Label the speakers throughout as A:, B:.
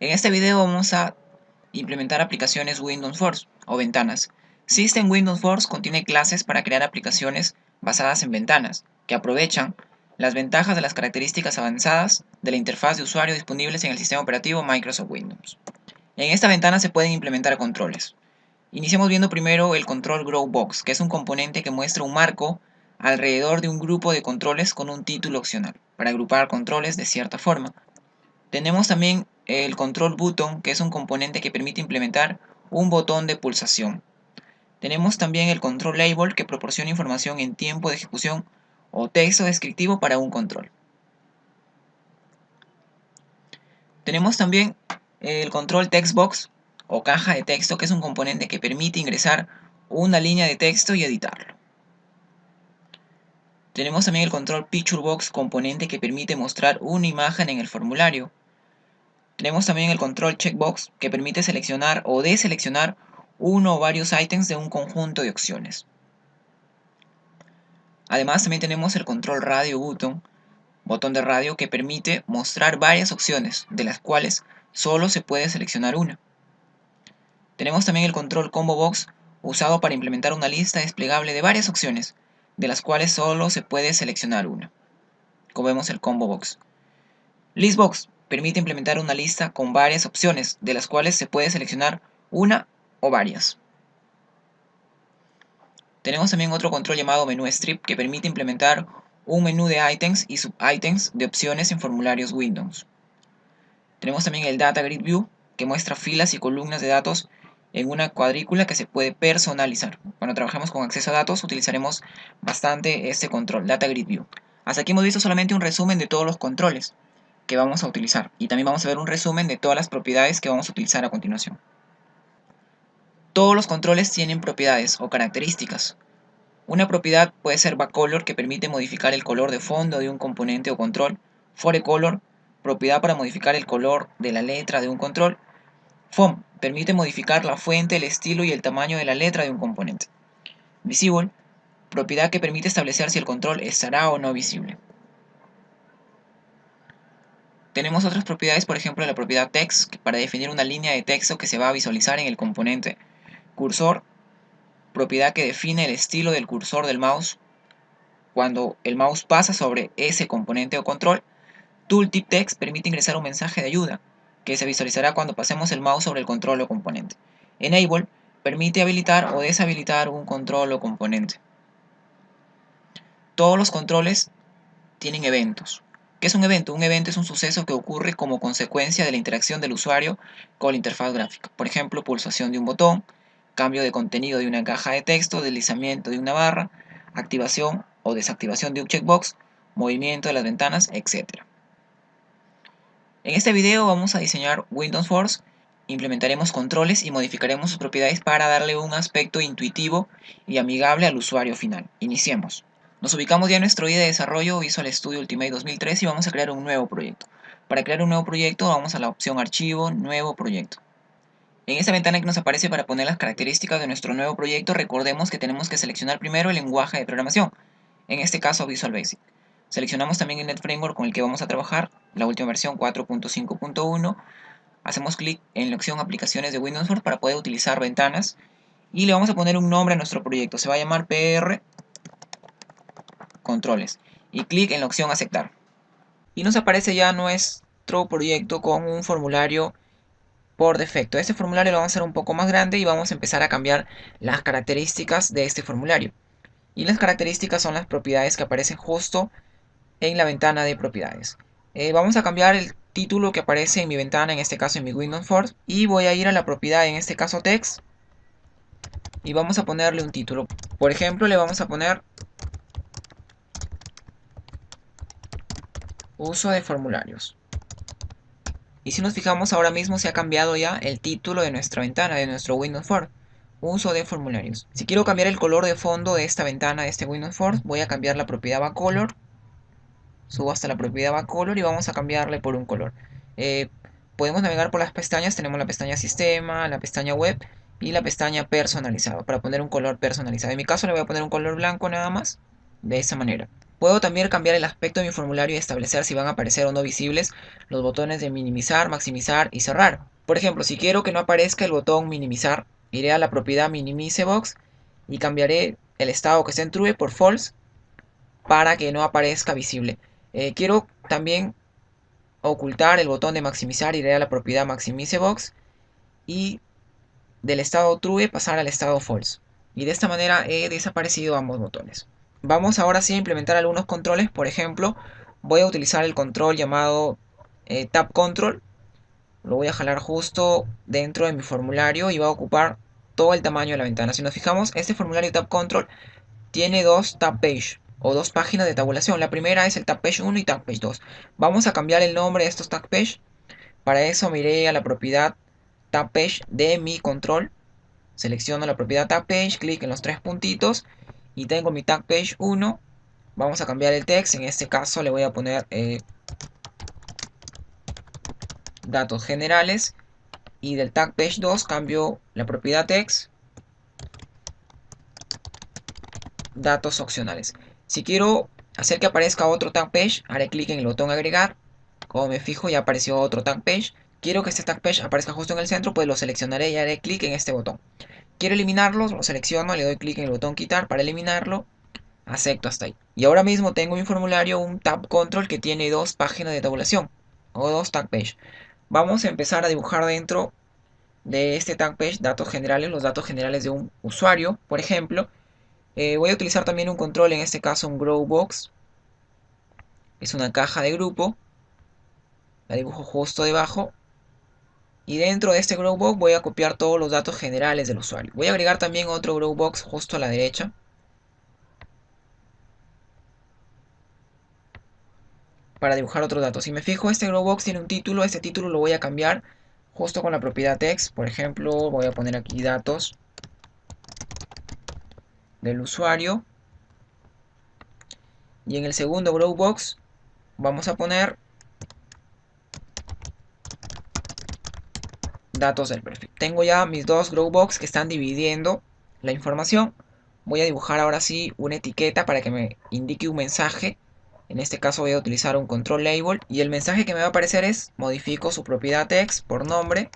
A: En este video vamos a implementar aplicaciones Windows Force o ventanas. System Windows Force contiene clases para crear aplicaciones basadas en ventanas, que aprovechan las ventajas de las características avanzadas de la interfaz de usuario disponibles en el sistema operativo Microsoft Windows. En esta ventana se pueden implementar controles. Iniciamos viendo primero el control Grow Box, que es un componente que muestra un marco alrededor de un grupo de controles con un título opcional, para agrupar controles de cierta forma. Tenemos también el control button, que es un componente que permite implementar un botón de pulsación. Tenemos también el control label, que proporciona información en tiempo de ejecución o texto descriptivo para un control. Tenemos también el control text box o caja de texto, que es un componente que permite ingresar una línea de texto y editarlo. Tenemos también el control picture box, componente que permite mostrar una imagen en el formulario. Tenemos también el control checkbox, que permite seleccionar o deseleccionar uno o varios ítems de un conjunto de opciones. Además, también tenemos el control radio button, botón de radio, que permite mostrar varias opciones, de las cuales solo se puede seleccionar una. Tenemos también el control combo box, usado para implementar una lista desplegable de varias opciones, de las cuales solo se puede seleccionar una, como vemos el combo box. Listbox permite implementar una lista con varias opciones, de las cuales se puede seleccionar una o varias. Tenemos también otro control llamado menú strip, que permite implementar un menú de ítems y subítems de opciones en formularios Windows. Tenemos también el data grid view, que muestra filas y columnas de datos en una cuadrícula que se puede personalizar. Cuando trabajemos con acceso a datos utilizaremos bastante este control, data grid view. Hasta aquí hemos visto solamente un resumen de todos los controles que vamos a utilizar, y también vamos a ver un resumen de todas las propiedades que vamos a utilizar a continuación. Todos los controles tienen propiedades o características. Una propiedad puede ser backcolor, que permite modificar el color de fondo de un componente o control. Forecolor, propiedad para modificar el color de la letra de un control. Font, permite modificar la fuente, el estilo y el tamaño de la letra de un componente. Visible, propiedad que permite establecer si el control estará o no visible. Tenemos otras propiedades, por ejemplo la propiedad text, para definir una línea de texto que se va a visualizar en el componente. Cursor, propiedad que define el estilo del cursor del mouse cuando el mouse pasa sobre ese componente o control. Tooltip text permite ingresar un mensaje de ayuda que se visualizará cuando pasemos el mouse sobre el control o componente. Enable permite habilitar o deshabilitar un control o componente. Todos los controles tienen eventos. ¿Qué es un evento? Un evento es un suceso que ocurre como consecuencia de la interacción del usuario con la interfaz gráfica. Por ejemplo, pulsación de un botón, cambio de contenido de una caja de texto, deslizamiento de una barra, activación o desactivación de un checkbox, movimiento de las ventanas, etc. En este video vamos a diseñar Windows Force, implementaremos controles y modificaremos sus propiedades para darle un aspecto intuitivo y amigable al usuario final. Iniciemos. Nos ubicamos ya en nuestro IDE de desarrollo Visual Studio Ultimate 2003 y vamos a crear un nuevo proyecto. Para crear un nuevo proyecto vamos a la opción Archivo, Nuevo Proyecto. En esta ventana que nos aparece para poner las características de nuestro nuevo proyecto, recordemos que tenemos que seleccionar primero el lenguaje de programación, en este caso Visual Basic. Seleccionamos también el NetFramework con el que vamos a trabajar, la última versión 4.5.1. Hacemos clic en la opción Aplicaciones de Windows Force para poder utilizar ventanas y le vamos a poner un nombre a nuestro proyecto. Se va a llamar PR Controles y clic en la opción Aceptar. Y nos aparece ya nuestro proyecto con un formulario por defecto. Este formulario lo vamos a hacer un poco más grande y vamos a empezar a cambiar las características de este formulario. Y las características son las propiedades que aparecen justo en la ventana de propiedades. Vamos a cambiar el título que aparece en mi ventana, en este caso en mi Windows Force, y voy a ir a la propiedad, en este caso text, y vamos a ponerle un título. Por ejemplo, le vamos a poner uso de formularios. Y si nos fijamos, ahora mismo se ha cambiado ya el título de nuestra ventana, de nuestro Windows Force. Uso de formularios. Si quiero cambiar el color de fondo de esta ventana, de este Windows Force, voy a cambiar la propiedad backcolor. Subo hasta la propiedad backcolor y vamos a cambiarle por un color. Podemos navegar por las pestañas. Tenemos la pestaña Sistema, la pestaña Web y la pestaña Personalizado para poner un color personalizado. En mi caso le voy a poner un color blanco nada más, de esta manera. Puedo también cambiar el aspecto de mi formulario y establecer si van a aparecer o no visibles los botones de minimizar, maximizar y cerrar. Por ejemplo, si quiero que no aparezca el botón minimizar, iré a la propiedad minimize box y cambiaré el estado que esté en true por false para que no aparezca visible. Quiero también ocultar el botón de maximizar, iré a la propiedad maximize box y del estado true pasar al estado false. Y de esta manera he desaparecido ambos botones. Vamos ahora sí a implementar algunos controles. Por ejemplo, voy a utilizar el control llamado Tab Control. Lo voy a jalar justo dentro de mi formulario y va a ocupar todo el tamaño de la ventana. Si nos fijamos, este formulario Tab Control tiene dos Tab Page o dos páginas de tabulación. La primera es el Tab Page 1 y Tab Page 2. Vamos a cambiar el nombre de estos Tab Page. Para eso me iré a la propiedad Tab Page de mi control. Selecciono la propiedad Tab Page, clic en los tres puntitos y tengo mi Tab Page 1. Vamos a cambiar el text. En este caso le voy a poner datos generales. Y del Tag Page 2 cambio la propiedad text, datos opcionales. Si quiero hacer que aparezca otro Tag Page, haré clic en el botón agregar. Como me fijo, ya apareció otro Tag Page. Quiero que este Tag Page aparezca justo en el centro, pues lo seleccionaré y haré clic en este botón. Quiero eliminarlo, lo selecciono, le doy clic en el botón quitar para eliminarlo. Acepto hasta ahí. Y ahora mismo tengo en mi formulario un Tab Control que tiene dos páginas de tabulación o dos Tag Page. Vamos a empezar a dibujar dentro de este Tag Page datos generales, los datos generales de un usuario, por ejemplo. Voy a utilizar también un control, en este caso un Grow Box. Es una caja de grupo. La dibujo justo debajo. Y dentro de este Grow Box voy a copiar todos los datos generales del usuario. Voy a agregar también otro Grow Box justo a la derecha. Para dibujar otros datos. Si me fijo, este Grow Box tiene un título. Este título lo voy a cambiar justo con la propiedad text. Por ejemplo, voy a poner aquí datos del usuario. Y en el segundo Grow Box vamos a poner datos del perfil. Tengo ya mis dos Grow Box que están dividiendo la información. Voy a dibujar ahora sí una etiqueta para que me indique un mensaje. En este caso voy a utilizar un control label y el mensaje que me va a aparecer es: modifico su propiedad text por nombre.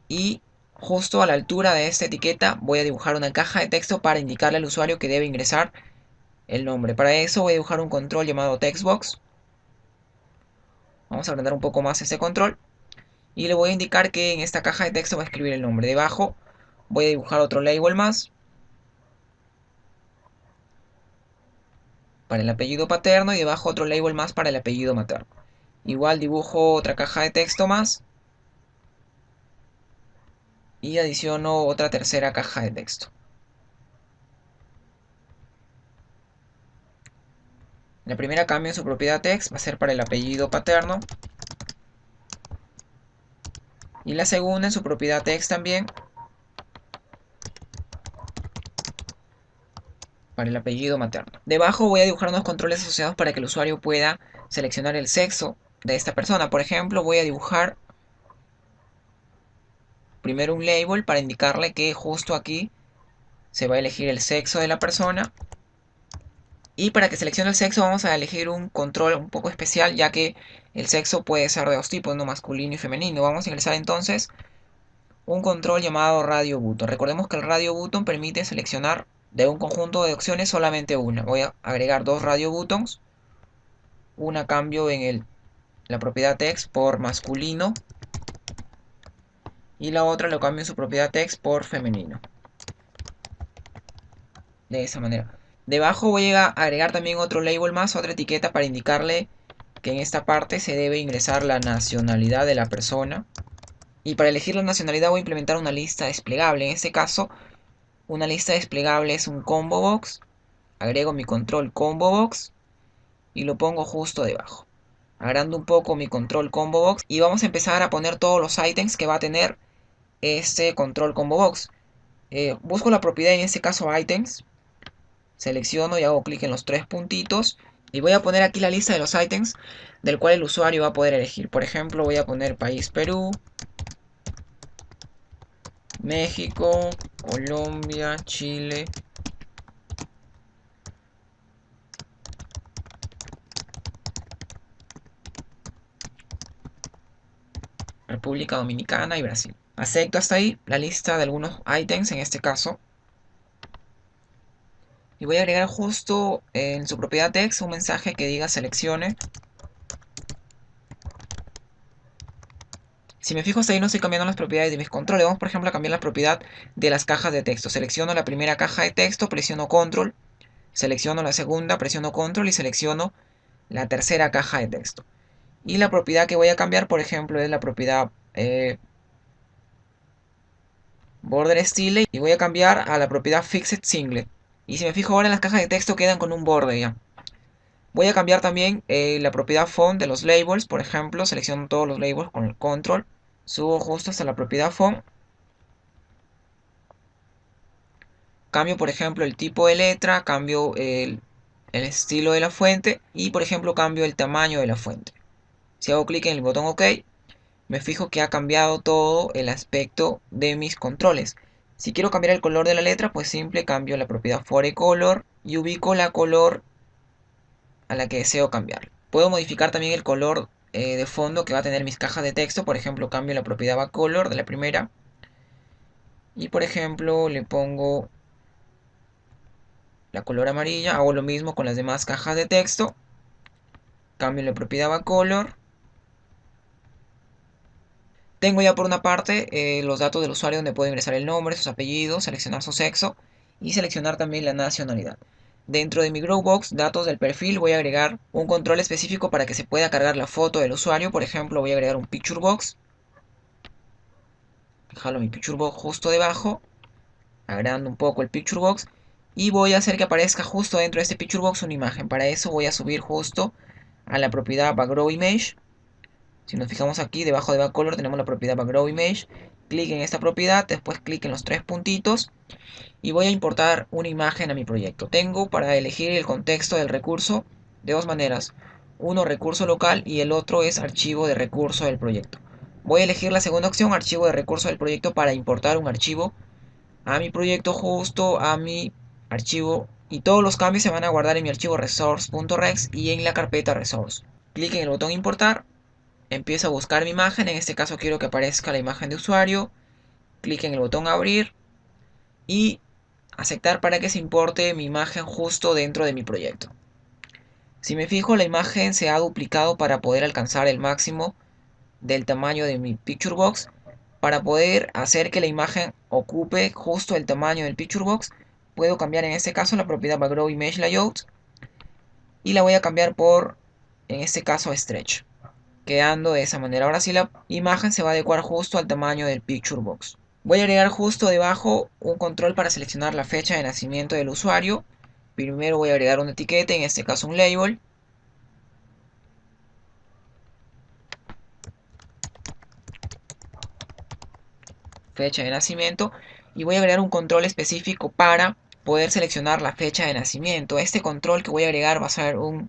A: Y justo a la altura de esta etiqueta voy a dibujar una caja de texto para indicarle al usuario que debe ingresar el nombre. Para eso voy a dibujar un control llamado textbox. Vamos a agrandar un poco más este control. Y le voy a indicar que en esta caja de texto va a escribir el nombre. Debajo voy a dibujar otro label más para el apellido paterno y debajo otro label más para el apellido materno. Igual dibujo otra caja de texto más y adiciono otra tercera caja de texto. La primera cambio en su propiedad text, va a ser para el apellido paterno. Y la segunda en su propiedad text también para el apellido materno. Debajo voy a dibujar unos controles asociados para que el usuario pueda seleccionar el sexo de esta persona. Por ejemplo, voy a dibujar primero un label para indicarle que justo aquí se va a elegir el sexo de la persona. Y para que seleccione el sexo vamos a elegir un control un poco especial, ya que el sexo puede ser de dos tipos, no masculino y femenino. Vamos a ingresar entonces un control llamado radio button. Recordemos que el radio button permite seleccionar de un conjunto de opciones solamente una. Voy a agregar dos radio buttons. Una cambio en la propiedad text por masculino y la otra lo cambio en su propiedad text por femenino. De esa manera. Debajo voy a agregar también otro label más, otra etiqueta para indicarle que en esta parte se debe ingresar la nacionalidad de la persona. Y para elegir la nacionalidad voy a implementar una lista desplegable. En este caso, una lista desplegable es un combo box. Agrego mi control combo box y lo pongo justo debajo. Agrando un poco mi control combo box y vamos a empezar a poner todos los ítems que va a tener este control combo box. Busco la propiedad, en este caso items. Selecciono y hago clic en los tres puntitos. Y voy a poner aquí la lista de los ítems del cual el usuario va a poder elegir. Por ejemplo, voy a poner país Perú, México, Colombia, Chile, República Dominicana y Brasil. Acepto hasta ahí la lista de algunos ítems en este caso. Y voy a agregar justo en su propiedad text un mensaje que diga seleccione. Si me fijo hasta ahí no estoy cambiando las propiedades de mis controles. Vamos por ejemplo a cambiar la propiedad de las cajas de texto. Selecciono la primera caja de texto, presiono control. Selecciono la segunda, presiono control y selecciono la tercera caja de texto. Y la propiedad que voy a cambiar, por ejemplo, es la propiedad border style. Y voy a cambiar a la propiedad fixed singlet. Y si me fijo ahora, las cajas de texto quedan con un borde ya. Voy a cambiar también la propiedad font de los labels. Por ejemplo, selecciono todos los labels con el control. Subo justo hasta la propiedad font. Cambio, por ejemplo, el tipo de letra. Cambio el estilo de la fuente. Y, por ejemplo, cambio el tamaño de la fuente. Si hago clic en el botón OK, me fijo que ha cambiado todo el aspecto de mis controles. Si quiero cambiar el color de la letra, pues simple cambio la propiedad forecolor y ubico la color a la que deseo cambiar. Puedo modificar también el color de fondo que va a tener mis cajas de texto. Por ejemplo, cambio la propiedad backcolor de la primera. Y por ejemplo, le pongo la color amarilla. Hago lo mismo con las demás cajas de texto. Cambio la propiedad backcolor. Tengo ya por una parte los datos del usuario donde puedo ingresar el nombre, sus apellidos, seleccionar su sexo y seleccionar también la nacionalidad. Dentro de mi Growbox, datos del perfil, voy a agregar un control específico para que se pueda cargar la foto del usuario. Por ejemplo, voy a agregar un Picture Box. Jalo mi Picture Box justo debajo, agregando un poco el Picture Box. Y voy a hacer que aparezca justo dentro de este Picture Box una imagen. Para eso voy a subir justo a la propiedad Background Image. Si nos fijamos aquí, debajo de Backcolor tenemos la propiedad Background Image. Clic en esta propiedad, después clic en los tres puntitos y voy a importar una imagen a mi proyecto. Tengo para elegir el contexto del recurso de dos maneras. Uno, recurso local, y el otro es archivo de recurso del proyecto. Voy a elegir la segunda opción, archivo de recurso del proyecto, para importar un archivo a mi proyecto, justo a mi archivo, y todos los cambios se van a guardar en mi archivo resource.rex y en la carpeta resource. Clic en el botón importar. Empiezo a buscar mi imagen, en este caso quiero que aparezca la imagen de usuario. Clic en el botón abrir y aceptar para que se importe mi imagen justo dentro de mi proyecto. Si me fijo, la imagen se ha duplicado para poder alcanzar el máximo del tamaño de mi Picture Box. Para poder hacer que la imagen ocupe justo el tamaño del Picture Box, puedo cambiar en este caso la propiedad Background Image Layout y la voy a cambiar por, en este caso, Stretch, quedando de esa manera. Ahora sí la imagen se va a adecuar justo al tamaño del Picture Box. Voy a agregar justo debajo un control para seleccionar la fecha de nacimiento del usuario. Primero voy a agregar una etiqueta, en este caso un label. Fecha de nacimiento. Y voy a agregar un control específico para poder seleccionar la fecha de nacimiento. Este control que voy a agregar va a ser un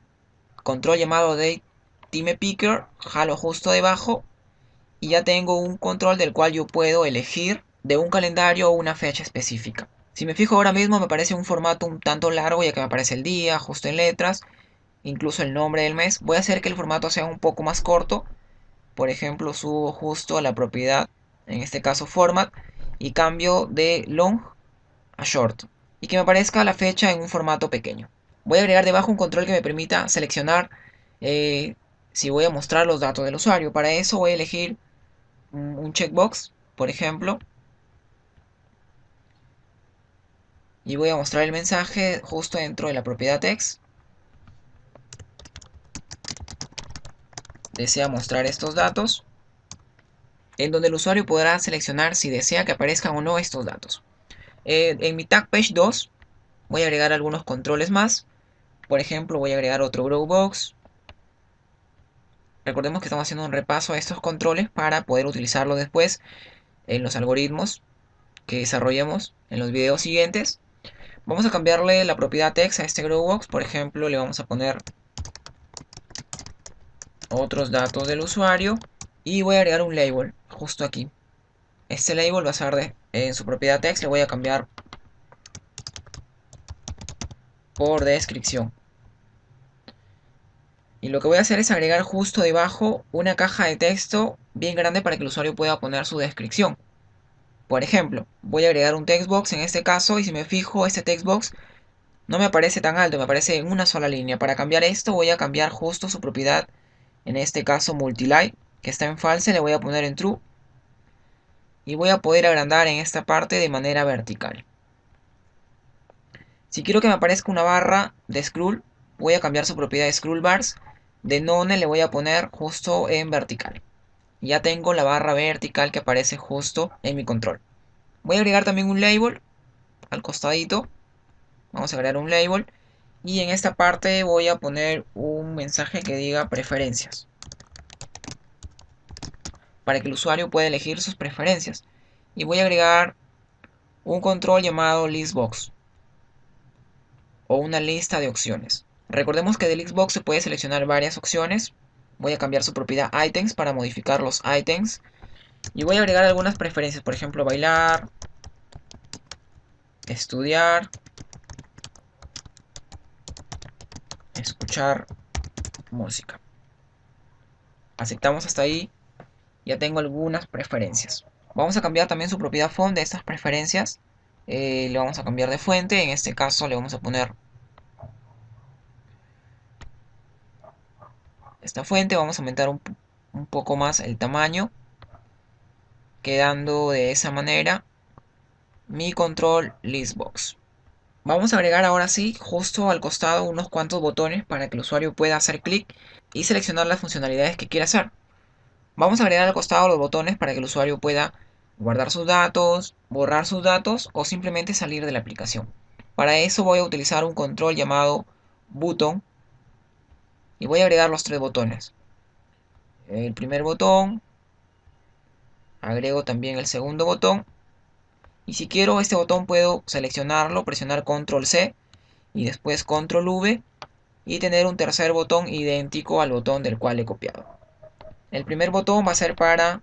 A: control llamado DateTimePicker. Jalo justo debajo y ya tengo un control del cual yo puedo elegir de un calendario o una fecha específica. Si me fijo ahora mismo me parece un formato un tanto largo, ya que me aparece el día justo en letras, incluso el nombre del mes. Voy a hacer que el formato sea un poco más corto. Por ejemplo, subo justo a la propiedad, en este caso format, y cambio de long a short, y que me aparezca la fecha en un formato pequeño. Voy a agregar debajo un control que me permita seleccionar si voy a mostrar los datos del usuario. Para eso voy a elegir un checkbox, por ejemplo, y voy a mostrar el mensaje justo dentro de la propiedad text. Desea mostrar estos datos, en donde el usuario podrá seleccionar si desea que aparezcan o no estos datos. En mi tag page 2 voy a agregar algunos controles más. Por ejemplo, voy a agregar otro Growbox. Recordemos que estamos haciendo un repaso a estos controles para poder utilizarlo después en los algoritmos que desarrollemos en los videos siguientes. Vamos a cambiarle la propiedad text a este Growbox. Por ejemplo, le vamos a poner otros datos del usuario y voy a agregar un label justo aquí. Este label va a ser en su propiedad text, le voy a cambiar por descripción. Y lo que voy a hacer es agregar justo debajo una caja de texto bien grande para que el usuario pueda poner su descripción. Por ejemplo, voy a agregar un textbox en este caso y si me fijo, este textbox no me aparece tan alto, me aparece en una sola línea. Para cambiar esto voy a cambiar justo su propiedad, en este caso multiline, que está en false, le voy a poner en true. Y voy a poder agrandar en esta parte de manera vertical. Si quiero que me aparezca una barra de scroll, voy a cambiar su propiedad de scroll bars. De none le voy a poner justo en vertical. Ya tengo la barra vertical que aparece justo en mi control. Voy a agregar también un label al costadito. Vamos a agregar un label. Y en esta parte voy a poner un mensaje que diga preferencias, para que el usuario pueda elegir sus preferencias. Y voy a agregar un control llamado listbox, o una lista de opciones. Recordemos que del Xbox se puede seleccionar varias opciones. Voy a cambiar su propiedad items para modificar los items. Y voy a agregar algunas preferencias, por ejemplo, bailar, estudiar, escuchar música. Aceptamos hasta ahí. Ya tengo algunas preferencias. Vamos a cambiar también su propiedad font de estas preferencias. Le vamos a cambiar de fuente. En este caso le vamos a poner esta fuente. Vamos a aumentar un poco más el tamaño, quedando de esa manera mi control listbox. Vamos a agregar ahora sí justo al costado unos cuantos botones para que el usuario pueda hacer clic y seleccionar las funcionalidades que quiera hacer. Vamos a agregar al costado los botones para que el usuario pueda guardar sus datos, borrar sus datos o simplemente salir de la aplicación. Para eso voy a utilizar un control llamado button y voy a agregar los tres botones. El primer botón, agrego también el segundo botón. Y si quiero este botón puedo seleccionarlo, presionar control C y después control V y tener un tercer botón idéntico al botón del cual he copiado. El primer botón va a ser para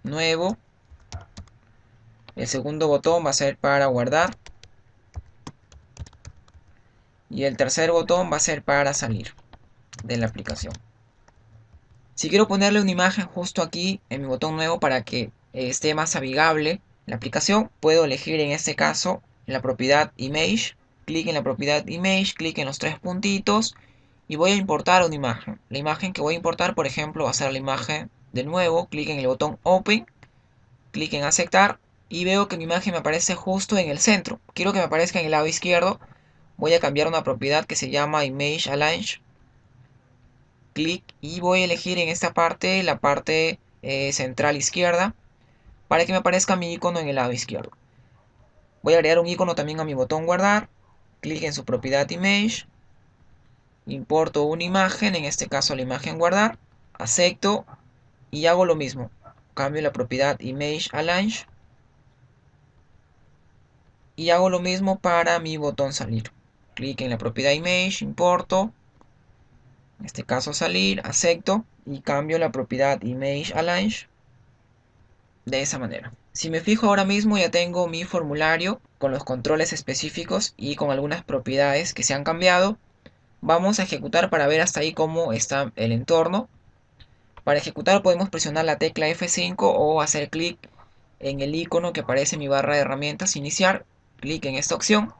A: nuevo, el segundo botón va a ser para guardar y el tercer botón va a ser para salir de la aplicación. Si quiero ponerle una imagen justo aquí en mi botón nuevo para que esté más amigable la aplicación, puedo elegir en este caso la propiedad image, clic en la propiedad image, clic en los tres puntitos y voy a importar una imagen. La imagen que voy a importar, por ejemplo, va a ser la imagen de nuevo, clic en el botón open, clic en aceptar y veo que mi imagen me aparece justo en el centro. Quiero que me aparezca en el lado izquierdo, voy a cambiar una propiedad que se llama image align, clic y voy a elegir en esta parte la parte central izquierda para que me aparezca mi icono en el lado izquierdo. Voy a agregar un icono también a mi botón guardar, clic en su propiedad image, importo una imagen, en este caso la imagen guardar, acepto y hago lo mismo, cambio la propiedad image align y hago lo mismo para mi botón salir. Clic en la propiedad image, importo, en este caso salir, acepto y cambio la propiedad image align de esa manera. Si me fijo ahora mismo ya tengo mi formulario con los controles específicos y con algunas propiedades que se han cambiado. Vamos a ejecutar para ver hasta ahí cómo está el entorno. Para ejecutar podemos presionar la tecla F5 o hacer clic en el icono que aparece en mi barra de herramientas iniciar, clic en esta opción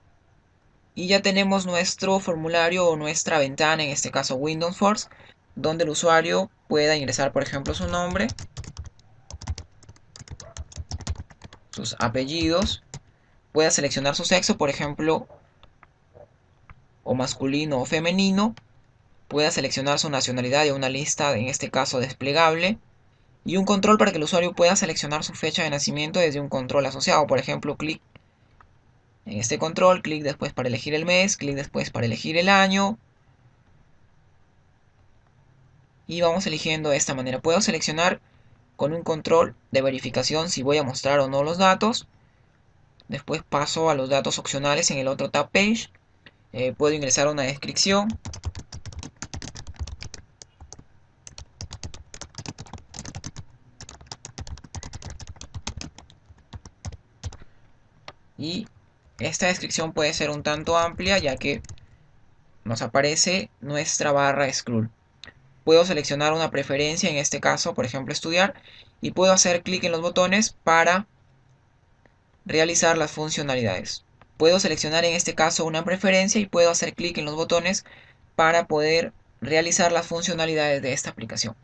A: y ya tenemos nuestro formulario o nuestra ventana, en este caso Windows Force, donde el usuario pueda ingresar por ejemplo su nombre, sus apellidos, pueda seleccionar su sexo, por ejemplo, o masculino o femenino, pueda seleccionar su nacionalidad de una lista, en este caso desplegable, y un control para que el usuario pueda seleccionar su fecha de nacimiento desde un control asociado, por ejemplo, clic en este control, clic después para elegir el mes, clic después para elegir el año, y vamos eligiendo de esta manera. Puedo seleccionar con un control de verificación si voy a mostrar o no los datos. Después paso a los datos opcionales en el otro tab page. Puedo ingresar una descripción. Y esta descripción puede ser un tanto amplia ya que nos aparece nuestra barra scroll. Puedo seleccionar una preferencia, en este caso, por ejemplo, estudiar, y puedo hacer clic en los botones para realizar las funcionalidades. Puedo seleccionar en este caso una preferencia y puedo hacer clic en los botones para poder realizar las funcionalidades de esta aplicación.